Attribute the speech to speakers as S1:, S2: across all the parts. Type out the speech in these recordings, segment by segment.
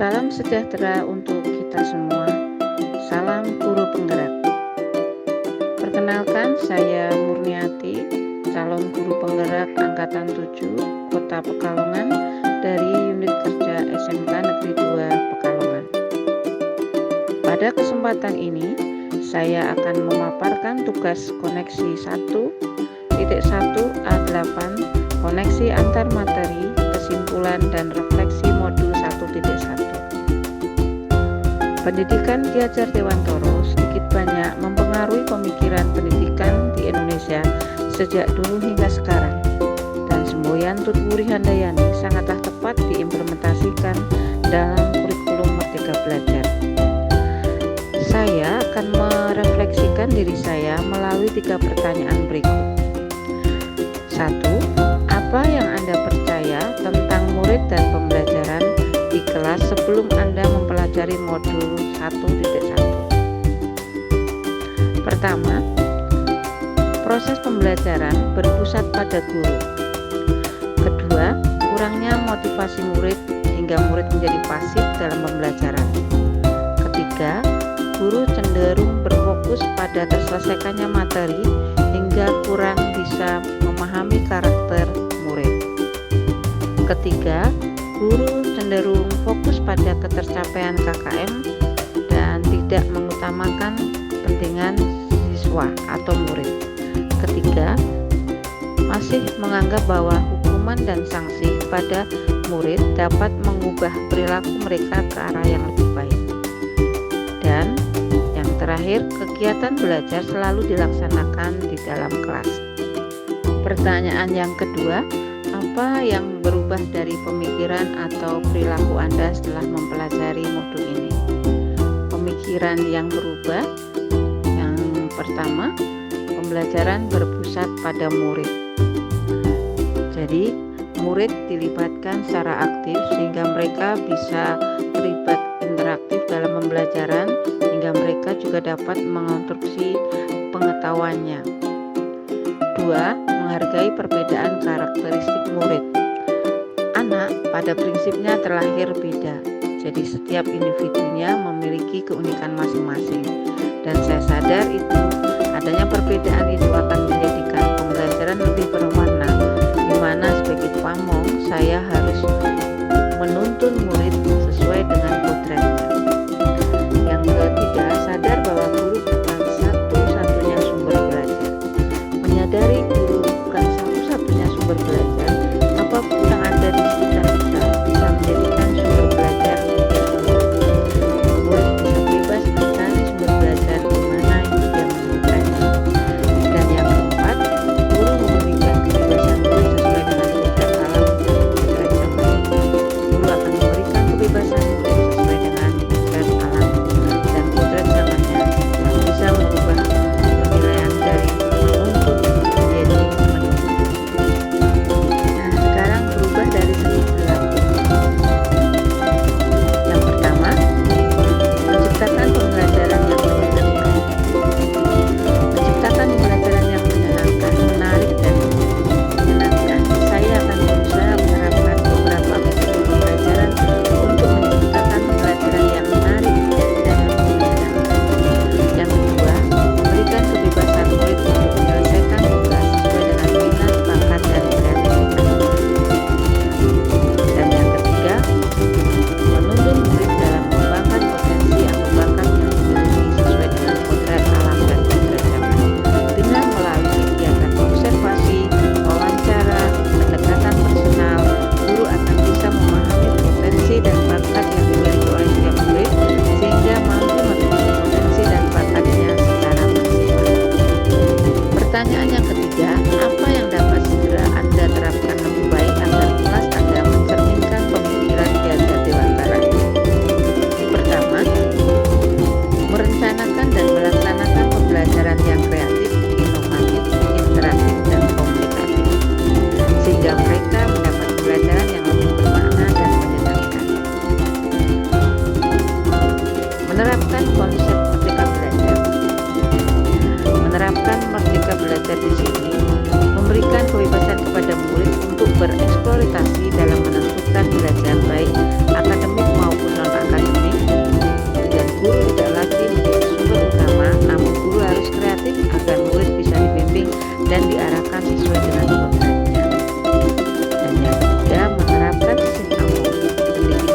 S1: Salam sejahtera untuk kita semua. Salam guru penggerak. Perkenalkan, saya Murniati, calon guru penggerak angkatan 7 Kota Pekalongan dari unit kerja SMK Negeri 2 Pekalongan. Pada kesempatan ini, saya akan memaparkan tugas koneksi 1.1A8 koneksi antar materi, kesimpulan dan refleksi modul 1.1. Pendidikan Ki Hajar Dewantoro sedikit banyak mempengaruhi pemikiran pendidikan di Indonesia sejak dulu hingga sekarang, dan semboyan Tut Wuri Handayani sangatlah tepat diimplementasikan dalam kurikulum Merdeka Belajar. Saya akan merefleksikan diri saya melalui 3 pertanyaan berikut. 1. Apa yang Anda percaya tentang murid dan pembelajaran di kelas sebelum Anda mempelajari modul 1.1? Pertama, proses pembelajaran berpusat pada guru. Kedua, kurangnya motivasi murid hingga murid menjadi pasif dalam pembelajaran. Ketiga, guru cenderung berfokus pada terselesaikannya materi hingga kurang bisa memahami karakter murid. Ketiga, guru cenderung fokus pada ketercapaian KKM dan tidak mengutamakan kepentingan siswa atau murid. Ketiga, masih menganggap bahwa hukuman dan sanksi pada murid dapat mengubah perilaku mereka ke arah yang lebih baik. Dan yang terakhir, kegiatan belajar selalu dilaksanakan di dalam kelas. Pertanyaan yang kedua, apa yang berubah dari pemikiran atau perilaku Anda setelah mempelajari modul ini? Pemikiran yang berubah, yang pertama, pembelajaran berpusat pada murid. Jadi, murid dilibatkan secara aktif sehingga mereka bisa terlibat interaktif dalam pembelajaran hingga mereka juga dapat mengonstruksi pengetahuannya. 2. Menghargai perbedaan karakteristik murid. Anak pada prinsipnya terlahir beda, jadi setiap individunya memiliki keunikan masing-masing. Dan saya sadar adanya perbedaan itu akan menjadikan pembelajaran lebih berwarna, di mana sebagai pamong saya harus menuntun murid sesuai dengan kodratnya. Yang ketiga, sadar bahwa guru bukan satu-satunya sumber belajar. Menyadari guru bukan satu-satunya sumber belajar, apapun yang ada di sekitar kita bisa menjadikan sumber belajar untuk murid. Murid bisa bebas mencari sumber belajar di mana dia menemukannya. Dan yang keempat, guru memberikan kebebasan murid sesuai dengan kodrat alam dan kodrat zaman. Guru akan memberikan kebebasan murid sesuai dengan kodrat alam dan kodrat zamannya yang bisa merubah penilaian dari menuntut menjadi menuntut. Nah, sekarang berubah dari segi perilaku. Yang pertama, menciptakan pembelajaran yang menyenangkan. Menciptakan pembelajaran yang menyenangkan, menarik dan menyenangkan. Saya akan berusaha menerapkan beberapa metode pembelajaran untuk menciptakan pembelajaran yang menarik dan lebih menyenangkan. Yang kedua, memberikan kebebasan murid untuk menyelesaikan tugas sesuai dengan minat, bakat, dan kreativitas. Dan yang ketiga, menuntun murid dalam mengembangkan potensi atau bakat yang dimiliki sesuai dengan kodrat alam dan kodrat zaman. Dengan melalui kegiatan observasi, wawancara, pendekatan personal, guru akan bisa memahami potensi dan bakat yang dimiliki oleh setiap murid sehingga mampu menemukan potensi dan bakatnya secara maksimal. Pertanyaan yang ketiga, apa yang dapat segera Anda terapkan lebih baik agar kelas Anda mencerminkan pemikiran Ki Hajar Dewantara? Pertama, merencanakan dan melaksanakan pembelajaran yang kreatif, inovatif, interaktif, dan komunikatif, sehingga mereka mendapat pembelajaran yang lebih bermakna dan menyenangkan. Menerapkan konsep merdeka belajar. Menerapkan merdeka belajar di sini memberikan kebebasan kepada murid untuk bereksplorasi dalam menentukan belajar baik akademik maupun non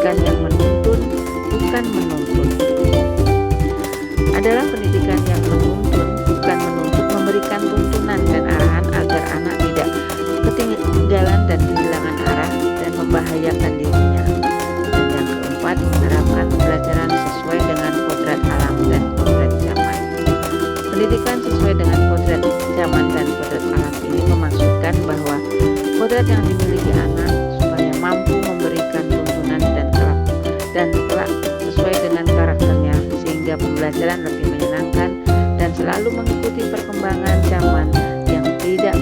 S1: pendidikan yang menuntun, bukan menuntut. Adalah pendidikan yang menuntun, bukan menuntut, memberikan tuntunan dan arahan agar anak tidak ketinggalan dan kehilangan arah dan membahayakan dirinya. Dan yang keempat, menerapkan pembelajaran sesuai dengan kodrat alam dan kodrat zaman. Pendidikan sesuai dengan kodrat zaman dan kodrat alam ini memaksudkan bahwa kodrat yang dimiliki anak supaya mampu memberikan tuntunan dan kelak sesuai dengan karakternya, sehingga pembelajaran lebih menyenangkan dan selalu mengikuti perkembangan zaman yang tidak